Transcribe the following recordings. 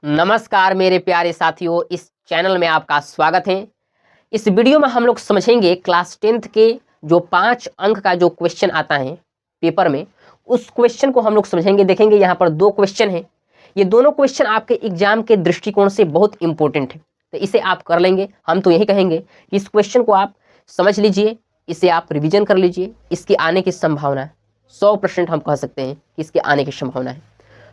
नमस्कार मेरे प्यारे साथियों, इस चैनल में आपका स्वागत है। इस वीडियो में हम लोग समझेंगे क्लास 10th के जो 5 अंक का जो क्वेश्चन आता है पेपर में, उस क्वेश्चन को हम लोग समझेंगे। देखेंगे यहाँ पर 2 क्वेश्चन हैं। ये दोनों क्वेश्चन आपके एग्जाम के दृष्टिकोण से बहुत इंपॉर्टेंट है, तो इसे आप कर लेंगे। हम तो यही कहेंगे कि इस क्वेश्चन को आप समझ लीजिए, इसे आप रिविजन कर लीजिए। इसके आने की संभावना 100% हम कह सकते हैं कि इसके आने की संभावना है।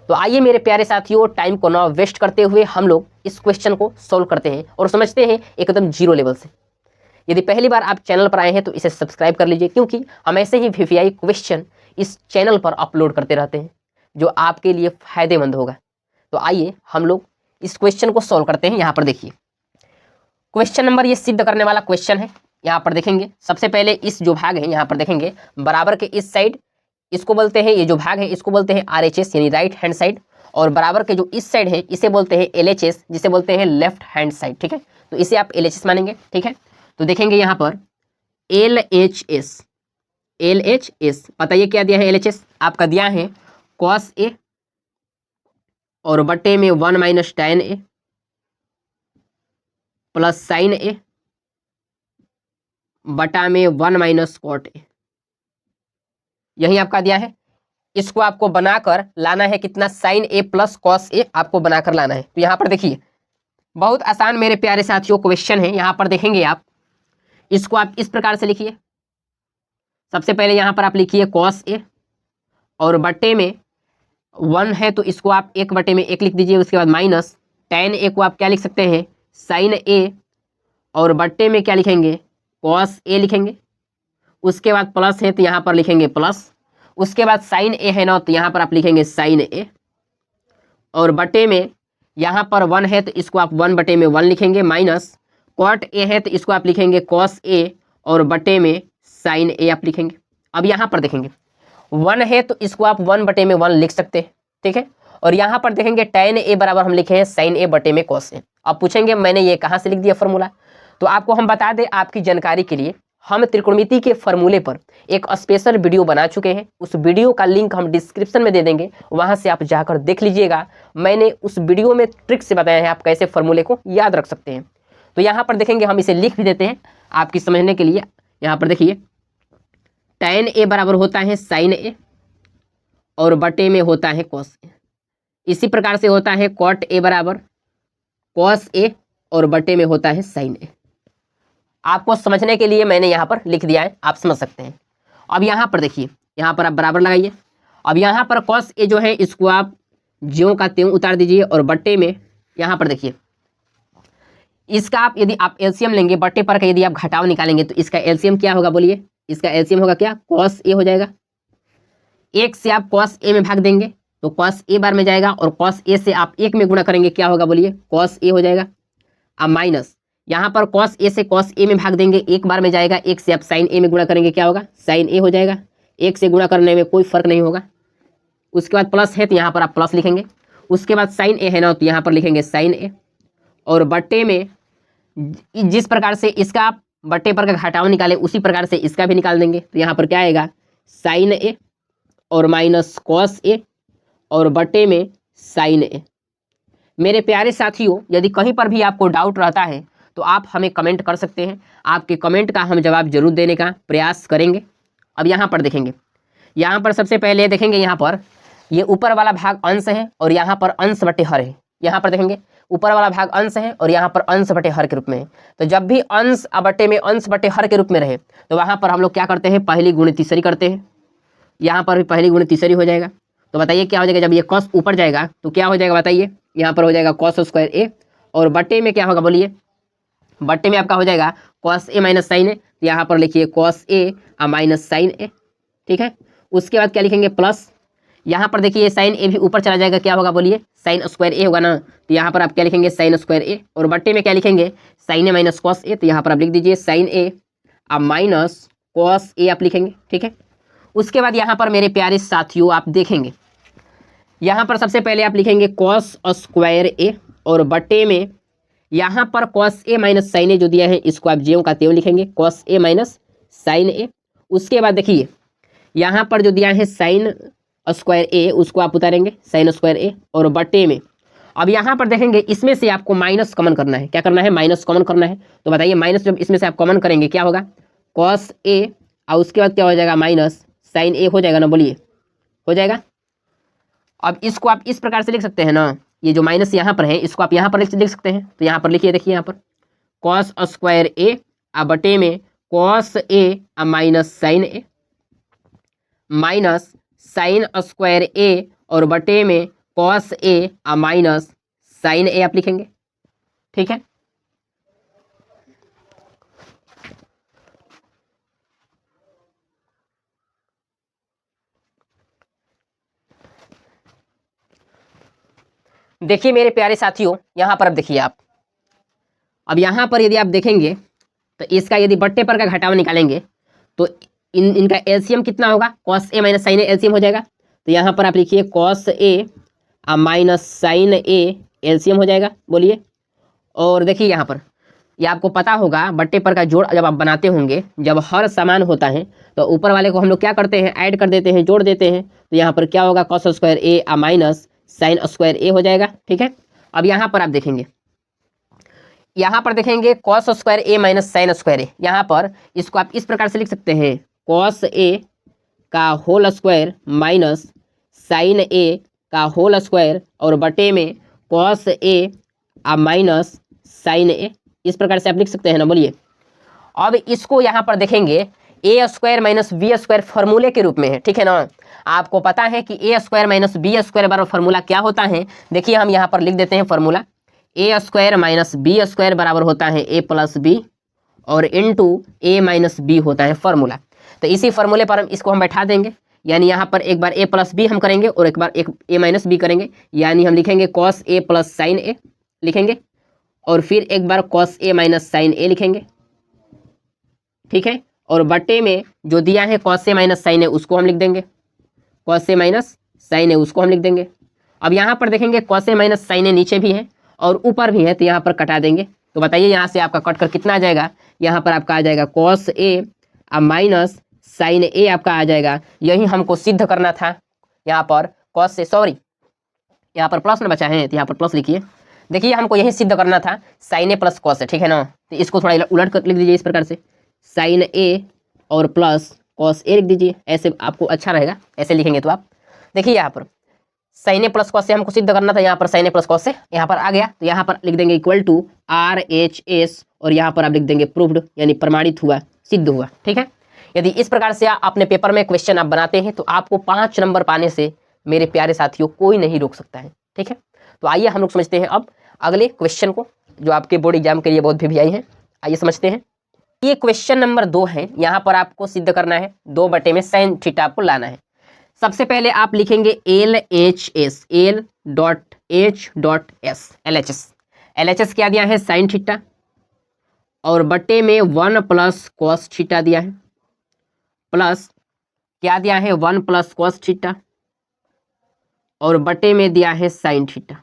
तो आइए मेरे प्यारे साथियों, टाइम को ना वेस्ट करते हुए हम लोग इस क्वेश्चन को सॉल्व करते हैं और समझते हैं एकदम जीरो लेवल से। यदि पहली बार आप चैनल पर आए हैं तो इसे सब्सक्राइब कर लीजिए, क्योंकि हम ऐसे ही वीवीआई क्वेश्चन इस चैनल पर अपलोड करते रहते हैं जो आपके लिए फायदेमंद होगा। तो आइए हम लोग इस क्वेश्चन को सॉल्व करते हैं। यहाँ पर देखिए, क्वेश्चन नंबर ये सिद्ध करने वाला क्वेश्चन है। यहाँ पर देखेंगे, सबसे पहले इस जो भाग है यहाँ पर देखेंगे, बराबर के इस साइड इसको बोलते हैं, ये जो भाग है इसको बोलते हैं RHS यानी राइट हैंड साइड, और बराबर के जो इस साइड है इसे बोलते हैं LHS, जिसे बोलते हैं लेफ्ट हैंड साइड। ठीक है, तो इसे आप LHS मानेंगे। ठीक है, तो देखेंगे यहाँ पर LHS बताइए क्या दिया है। LHS आपका दिया है cos A और बटे में 1 minus tan A plus sin A बटा में 1 माइनस cot A। यही आपका दिया है। इसको आपको बनाकर लाना है कितना, sin A plus cos A आपको बनाकर लाना है। तो यहाँ पर देखिए, बहुत आसान मेरे प्यारे साथियों क्वेश्चन है। यहाँ पर देखेंगे आप, इसको आप इस प्रकार से लिखिए। सबसे पहले यहाँ पर आप लिखिए cos A और बटे में 1 है तो इसको आप 1 बटे में 1 लिख दीजिए। उसके बाद माइनस tan A को आप क्या लिख सकते हैं, sin A, और बटे में क्या लिखेंगे, cos A लिखेंगे। उसके बाद प्लस है तो यहाँ पर लिखेंगे प्लस। उसके बाद sin A है ना, तो यहाँ पर आप लिखेंगे sin A, और बटे में यहाँ पर 1 है तो इसको आप 1 बटे में 1 लिखेंगे। माइनस cot A है तो इसको आप लिखेंगे cos A, और बटे में sin A आप लिखेंगे। अब यहाँ पर देखेंगे 1 है तो इसको आप 1 बटे में 1 लिख सकते हैं। ठीक है, और यहाँ पर देखेंगे tan A बराबर हम लिखे हैं sin A बटे में cos A। अब पूछेंगे मैंने ये कहाँ से लिख दिया फॉर्मूला, तो आपको हम बता दें आपकी जानकारी के लिए, हम त्रिकोणमिति के फॉर्मूले पर एक स्पेशल वीडियो बना चुके हैं। उस वीडियो का लिंक हम डिस्क्रिप्शन में दे देंगे, वहां से आप जाकर देख लीजिएगा। मैंने उस वीडियो में ट्रिक से बताया है आप कैसे फॉर्मूले को याद रख सकते हैं। तो यहाँ पर देखेंगे, हम इसे लिख भी देते हैं आपकी समझने के लिए। यहाँ पर देखिए, tan A बराबर होता है sin A और बटे में होता है cos A। इसी प्रकार से होता है cot A बराबर cos A और बटे में होता है sin A। आपको समझने के लिए मैंने यहाँ पर लिख दिया है, आप समझ सकते हैं। अब यहाँ पर देखिए, यहाँ पर आप बराबर लगाइए। अब यहाँ पर cos A जो है इसको आप ज्यों का त्यों उतार दीजिए, और बट्टे में यहाँ पर देखिए, इसका आप यदि आप एलसीएम लेंगे, बट्टे पर का यदि आप घटाव निकालेंगे तो इसका एलसीएम क्या होगा, बोलिए। इसका एलसीएम होगा क्या, cos A हो जाएगा। 1 से आप cos A में भाग देंगे तो cos A बार में जाएगा, और cos A से आप 1 में गुणा करेंगे, क्या होगा बोलिए, cos A हो जाएगा। अब माइनस यहाँ पर cos A से cos A में भाग देंगे, 1 बार में जाएगा। 1 से आप sin A में गुणा करेंगे, क्या होगा, sin A हो जाएगा। 1 से गुणा करने में कोई फर्क नहीं होगा। उसके बाद प्लस है तो यहाँ पर आप प्लस लिखेंगे। उसके बाद sin A है ना, तो यहाँ पर लिखेंगे sin A, और बट्टे में जिस प्रकार से इसका आप बट्टे पर का घटाव निकाले उसी प्रकार से इसका भी निकाल देंगे। तो यहाँ पर क्या आएगा, sin A और माइनस cos A और बट्टे में sin A। मेरे प्यारे साथियों, यदि कहीं पर भी आपको डाउट रहता है तो आप हमें कमेंट कर सकते हैं। आपके कमेंट का हम जवाब जरूर देने का प्रयास करेंगे। अब यहाँ पर देखेंगे, यहाँ पर सबसे पहले देखेंगे, यहाँ पर ये ऊपर वाला भाग अंश है और यहाँ पर अंश बटे हर है। यहाँ पर देखेंगे ऊपर वाला भाग अंश है और यहाँ पर अंश बटे हर के रूप में है। तो जब भी अंश बटे में अंश बटे हर के रूप में रहे तो वहाँ पर हम लोग क्या करते हैं, पहली गुणे तीसरी करते हैं। यहाँ पर भी पहली गुणे तीसरी हो जाएगा। तो बताइए क्या हो जाएगा, जब ये cos ऊपर जाएगा तो क्या हो जाएगा, बताइए। यहाँ पर हो जाएगा cos स्क्वायर A, और बटे में क्या होगा बोलिए, बट्टे में आपका हो जाएगा cos A minus sine A। तो यहाँ पर लिखिए cos A minus sine A। ठीक है, उसके बाद क्या लिखेंगे, प्लस। यहाँ पर देखिए साइन A भी ऊपर चला जाएगा, क्या होगा बोलिए, साइन स्क्वायर A होगा ना। तो यहाँ पर आप क्या लिखेंगे, साइन स्क्वायर A, और बट्टे में क्या लिखेंगे, sine A minus cos A। तो यहाँ पर आप लिख दीजिए sine A minus cos A आप लिखेंगे। ठीक है, उसके बाद यहाँ पर मेरे प्यारे साथियों आप देखेंगे, यहाँ पर सबसे पहले आप लिखेंगे cos स्क्वायर A, और बटे में यहाँ पर cos A minus sine A जो दिया है इसको आप ज्यों का त्यों लिखेंगे, cos A minus sine A। उसके बाद देखिए यहाँ पर जो दिया है साइन स्क्वायर A उसको आप उतारेंगे, साइन स्क्वायर A, और बटे में अब यहाँ पर देखेंगे इसमें से आपको माइनस कॉमन करना है। क्या करना है? माइनस कॉमन करना है। तो बताइए माइनस जब इसमें से आप कॉमन करेंगे क्या होगा? कॉस ए और उसके बाद क्या हो जाएगा? माइनस साइन ए हो जाएगा ना, बोलिए हो जाएगा। अब इसको आप इस प्रकार से लिख सकते हैं ना, ये जो माइनस यहाँ पर है इसको आप यहाँ पर लिख सकते हैं। तो यहाँ पर लिखिए, देखिए यहाँ पर कॉस स्क्वायर ए बटे में cos A minus sine A, minus sine square ए और बटे में कॉस ए माइनस साइन ए आप लिखेंगे। ठीक है, देखिए मेरे प्यारे साथियों, यहां पर अब देखिए आप, अब यहां पर यदि आप देखेंगे तो इसका यदि बट्टे पर का घटाव निकालेंगे तो इनका एलसीएम कितना होगा? Cos A minus sine A LCM हो जाएगा। तो यहाँ पर आप लिखिए cos A minus sine A LCM हो जाएगा, बोलिए। और देखिए यहाँ पर ये आपको पता होगा बट्टे पर का जोड़ जब आप बनाते होंगे, जब हर समान होता है तो ऊपर वाले को हम लोग क्या करते हैं? ऐड कर देते हैं, जोड़ देते हैं। तो यहाँ पर क्या होगा? कॉस स्क्वायर ए माइनस साइन स्क्वायर ए हो जाएगा। ठीक है, अब यहाँ पर आप देखेंगे, यहाँ पर देखेंगे कॉस स्क्वायर ए माइनस साइन स्क्वायर ए, यहाँ पर इसको आप इस प्रकार से लिख सकते हैं कॉस ए का होल स्क्वायर माइनस साइन ए का होल स्क्वायर और बटे में कॉस ए माइनस साइन ए, इस प्रकार से आप लिख सकते हैं ना, बोलिए। अब इसको यहाँ पर देखेंगे ए स्क्वायर माइनस बी स्क्वायर फॉर्मूले के रूप में है। ठीक है ना, आपको पता है कि ए स्क्वायर माइनस बी स्क्वायर बराबर फॉर्मूला क्या होता है? देखिए हम यहाँ पर लिख देते हैं फॉर्मूला, ए स्क्वायर माइनस बी स्क्वायर बराबर होता है ए प्लस बी और इनटू ए माइनस बी होता है फॉर्मूला। तो इसी फॉर्मूले पर हम इसको हम बैठा देंगे, यानी यहाँ पर एक बार ए प्लस बी हम करेंगे और एक बार एक ए माइनस बी करेंगे, यानी हम लिखेंगे कॉस ए प्लस साइन ए लिखेंगे और फिर एक बार कॉस ए माइनस साइन ए लिखेंगे। ठीक है, और बटे में जो दिया है कॉस ए माइनस साइन ए उसको हम लिख देंगे, कॉस ए माइनस साइन ए उसको हम लिख देंगे। अब यहाँ पर देखेंगे कॉस ए माइनस साइन ए नीचे भी है और ऊपर भी है, तो यहाँ पर कटा देंगे। तो बताइए यहाँ से आपका कट कर कितना आ जाएगा? यहाँ पर आपका आ जाएगा कॉस ए माइनस साइन ए आपका आ जाएगा। यही हमको सिद्ध करना था। यहाँ पर कॉस से, सॉरी यहाँ पर प्लस न बचा है, तो यहाँ पर प्लस लिखिए। देखिए हमको यही सिद्ध करना था साइन ए प्लस कॉस है। ठीक है ना, तो इसको थोड़ा उलट कर लिख दीजिए इस प्रकार से, साइन ए और प्लस कॉस ए लिख दीजिए, ऐसे आपको अच्छा रहेगा, ऐसे लिखेंगे तो आप। देखिए यहाँ पर साइन ए प्लस कॉस से हमको सिद्ध करना था, यहाँ पर साइन ए प्लस कॉस से यहाँ पर आ गया, तो यहाँ पर लिख देंगे equal to R H S और यहाँ पर आप लिख देंगे प्रूव्ड, यानी प्रमाणित हुआ, सिद्ध हुआ। ठीक है, यदि इस प्रकार से अपने पेपर में क्वेश्चन आप बनाते हैं तो आपको 5 नंबर पाने से मेरे प्यारे साथियों कोई नहीं रोक सकता है। ठीक है, तो आइए हम लोग समझते हैं अब अगले क्वेश्चन को, जो आपके बोर्ड एग्जाम के लिए बहुत भी आई है। आइए समझते हैं। ये क्वेश्चन नंबर 2 है। यहाँ पर आपको सिद्ध करना है 2 बटे में साइन थीटा आपको लाना है। सबसे पहले आप लिखेंगे L H S, L dot H dot S, L H S क्या दिया है? साइन थीटा और बटे में 1 प्लस कॉस थीटा दिया है, प्लस क्या दिया है? 1 प्लस कॉस थीटा और बटे में दिया है साइन थीटा।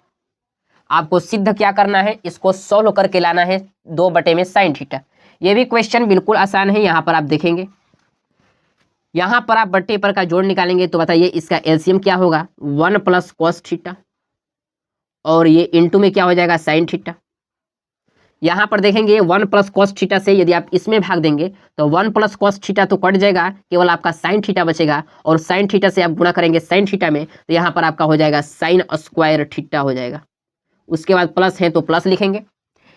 आपको सिद्ध क्या करना है? इसको सॉल्व करके लाना है 2 बटे में साइन थीटा। ये भी क्वेश्चन बिल्कुल आसान है। यहाँ पर आप देखेंगे, यहाँ पर आप बट्टे पर का जोड़ निकालेंगे तो बताइए इसका एलसीएम क्या होगा? 1 प्लस कॉस थीटा और ये इंटू में क्या हो जाएगा? Sine theta. यहाँ पर देखेंगे 1 प्लस कॉस थीटा से यदि आप इसमें भाग देंगे तो 1 प्लस कॉस थीटा तो कट जाएगा, केवल आपका साइन थीटा बचेगा और साइन थीटा से आप गुणा करेंगे साइन थीटा में, तो यहाँ पर आपका हो जाएगा साइन स्क्वायर थीटा हो जाएगा। उसके बाद प्लस है तो प्लस लिखेंगे।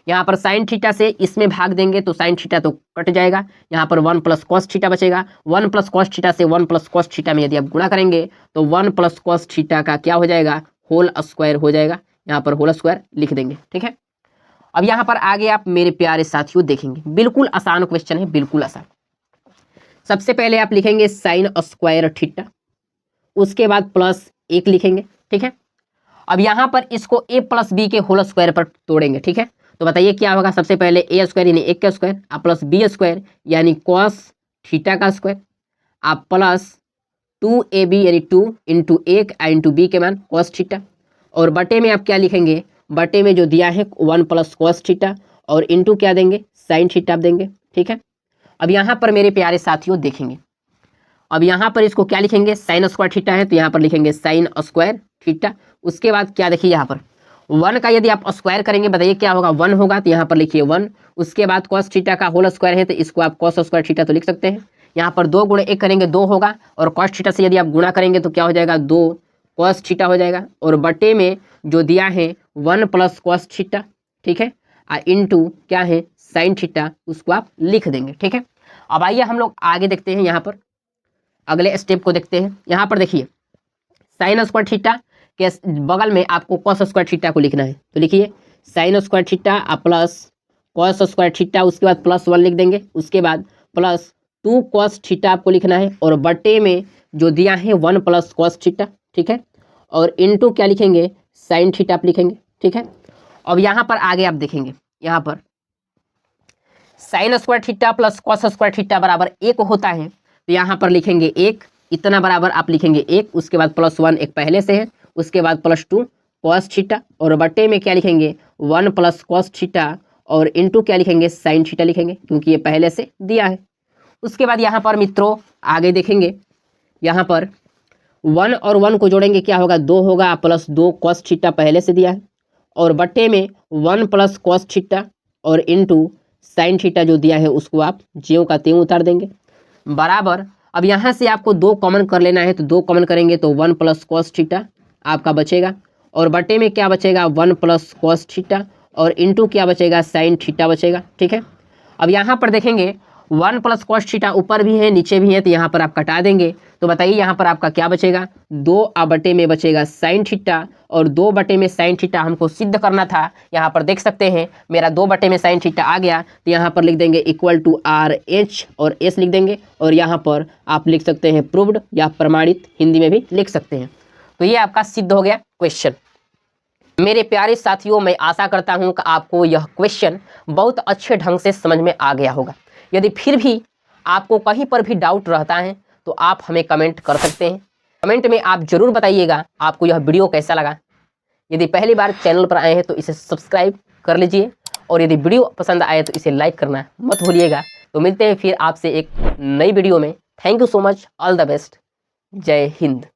यहाँ पर साइन थीटा से इसमें भाग देंगे तो साइन थीटा तो कट जाएगा, यहाँ पर 1 प्लस कॉस थीटा बचेगा। 1 प्लस कॉस थीटा से 1 प्लस कॉस थीटा में यदि आप गुणा करेंगे तो 1 प्लस कॉस थीटा का क्या हो जाएगा? होल स्क्वायर हो जाएगा। यहाँ पर होल स्क्वायर लिख देंगे। ठीक है, अब यहाँ पर आगे आप मेरे प्यारे साथियों देखेंगे, बिल्कुल आसान क्वेश्चन है, बिल्कुल आसान। सबसे पहले आप लिखेंगे साइन स्क्वायर थीटा, उसके बाद प्लस 1 लिखेंगे। ठीक है, अब यहाँ पर इसको a प्लस बी के होल स्क्वायर पर तोड़ेंगे। ठीक है, तो बताइए क्या होगा? सबसे पहले ए स्क्वायर यानी 1 का स्क्वायर, आप प्लस बी स्क्वायर यानी कॉस थीटा का स्क्वायर, आप प्लस 2ab यानी 2 इंटू 1 इंटू बी के मान कॉस थीटा, और बटे में आप क्या लिखेंगे? बटे में जो दिया है 1 प्लस कॉस थीटा और इंटू क्या देंगे? साइन थीटा आप देंगे। ठीक है, अब यहाँ पर मेरे प्यारे साथियों देखेंगे, अब यहाँ पर इसको क्या लिखेंगे? साइन स्क्वायर थीटा है तो यहाँ पर लिखेंगे साइन स्क्वायर थीटा। उसके बाद क्या देखिए यहाँ पर 1 का यदि आप स्क्वायर करेंगे बताइए क्या होगा, 1 होगा, तो यहाँ पर लिखिए 1। उसके बाद कॉस थीटा का होल स्क्वायर है तो इसको आप कॉस स्क्वायर थीटा तो लिख सकते हैं। यहाँ पर 2 गुणे 1 करेंगे 2 होगा, और कॉस थीटा से यदि आप गुणा करेंगे तो क्या हो जाएगा, 2 कॉस थीटा हो जाएगा, और बटे में जो दिया है 1 प्लस कॉस थीटा, ठीक है, इंटू क्या है साइन थीटा, उसको आप लिख देंगे। ठीक है, अब आइए हम लोग आगे देखते हैं, यहाँ पर अगले स्टेप को देखते हैं। यहाँ पर देखिए साइन स्क्वायर थीटा के बगल में आपको कॉस स्क्वायर थीटा को लिखना है, तो लिखिए sine square theta plus cos square theta, उसके बाद +1 लिख देंगे, उसके बाद प्लस 2 कॉस थीटा आपको लिखना है, और बटे में जो दिया है 1 प्लस कॉस थीटा, ठीक है, और इनटू क्या लिखेंगे साइन थीटा आप लिखेंगे। ठीक है, अब यहाँ पर आगे आप देखेंगे, यहाँ पर sine square theta plus cos square theta बराबर 1 होता है, तो यहाँ पर लिखेंगे 1, इतना बराबर आप लिखेंगे 1, उसके बाद +1 एक पहले से है, उसके बाद +2 कॉस थीटा, और बटे में क्या लिखेंगे 1 प्लस कॉस थीटा, और इनटू क्या लिखेंगे साइन थीटा लिखेंगे, क्योंकि ये पहले से दिया है। उसके बाद यहाँ पर मित्रों आगे देखेंगे, यहाँ पर 1 और 1 को जोड़ेंगे क्या होगा, 2 होगा, +2 कॉस थीटा पहले से दिया है, और बटे में 1 प्लस कॉस थीटा, और इनटू साइन थीटा जो दिया है उसको आप ज्यों का त्यों उतार देंगे, बराबर। अब यहाँ से आपको 2 कॉमन कर लेना है, तो 2 कॉमन करेंगे तो 1 प्लस कॉस थीटा आपका बचेगा, और बटे में क्या बचेगा 1 प्लस कॉस थीटा, और इनटू क्या बचेगा साइन थीटा बचेगा। ठीक है, अब यहाँ पर देखेंगे 1 प्लस कॉस थीटा ऊपर भी है नीचे भी है, तो यहाँ पर आप कटा देंगे, तो बताइए यहाँ पर आपका क्या बचेगा, 2 बटे में बचेगा साइन थीटा, और 2 बटे में साइन थीटा हमको सिद्ध करना था। यहाँ पर देख सकते हैं मेरा 2 बटे में साइन थीटा आ गया, तो यहाँ पर लिख देंगे इक्वल टू RH और S लिख देंगे, और यहाँ पर आप लिख सकते हैं प्रूव्ड या प्रमाणित, हिंदी में भी लिख सकते हैं। तो ये आपका सिद्ध हो गया क्वेश्चन। मेरे प्यारे साथियों, मैं आशा करता हूँ कि आपको यह क्वेश्चन बहुत अच्छे ढंग से समझ में आ गया होगा। यदि फिर भी आपको कहीं पर भी डाउट रहता है तो आप हमें कमेंट कर सकते हैं। कमेंट में आप जरूर बताइएगा आपको यह वीडियो कैसा लगा। यदि पहली बार चैनल पर आए हैं तो इसे सब्सक्राइब कर लीजिए, और यदि वीडियो पसंद आए तो इसे लाइक करना मत भूलिएगा। तो मिलते हैं फिर आपसे एक नई वीडियो में। Thank you so much, all the best, जय हिंद।